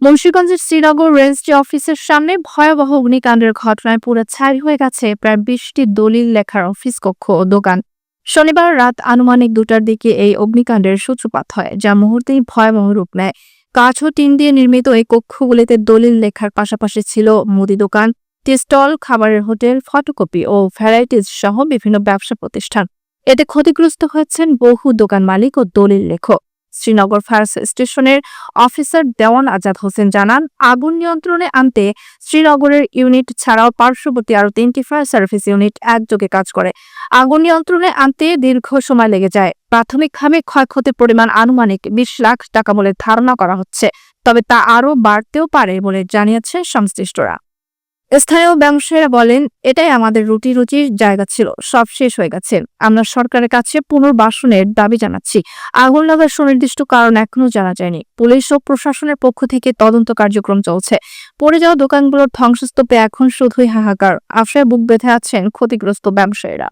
মুন্সিগঞ্জের শ্রীনগর রেঞ্জি অফিসের সামনে ভয়াবহ অগ্নিকাণ্ডের ঘটনায় পুরো ছাই হয়ে গেছে প্রায় 20টি দলিল লেখার অফিস কক্ষ ও দোকান। শনিবার রাত আনুমানিক 2টার দিকে এই অগ্নিকাণ্ডের সূত্রপাত হয়, যা মুহূর্তেই ভয়াবহ রূপ নেয়। কাঠ ও টিন দিয়ে নির্মিত এই কক্ষগুলিতে দলিল লেখার পাশাপাশি ছিল মুদি দোকান, টি স্টল, খাবারের হোটেল, ফটোকপি ও ভ্যারাইটিজ সহ বিভিন্ন ব্যবসা প্রতিষ্ঠান। এতে ক্ষতিগ্রস্ত হয়েছেন বহু দোকান মালিক ও দলিল লেখক। শ্রীনগর ফায়ার স্টেশনের অফিসার দেওয়ান আজাদ হোসেন জানান, আগুন নিয়ন্ত্রণে আনতে শ্রীনগরের ইউনিট ছাড়াও পার্শ্ববর্তী আরও 3টি ফায়ার সার্ভিস ইউনিট একযোগে কাজ করে। আগুন নিয়ন্ত্রণে আনতে দীর্ঘ সময় লেগে যায়। প্রাথমিকভাবে ক্ষয়ক্ষতির পরিমাণ আনুমানিক 20 লাখ টাকা বলে ধারণা করা হচ্ছে, তবে তা আরও বাড়তেও পারে বলে জানিয়েছে সংশ্লিষ্টরা। স্থানীয় ব্যবসায়ীরা বলেন, এটাই আমাদের রুটির জায়গা ছিল, সব শেষ হয়ে গেছে। আমরা সরকারের কাছে পুনর্বাসনের দাবি জানাচ্ছি। আগুন লাগার সুনির্দিষ্ট কারণ এখনো জানা যায়নি। পুলিশ ও প্রশাসনের পক্ষ থেকে তদন্ত কার্যক্রম চলছে। পড়ে যাওয়া দোকানগুলোর ধ্বংসস্তূপে এখন শুধুই হাহাকার। আশায় বুক বেঁধে আছেন ক্ষতিগ্রস্ত ব্যবসায়ীরা।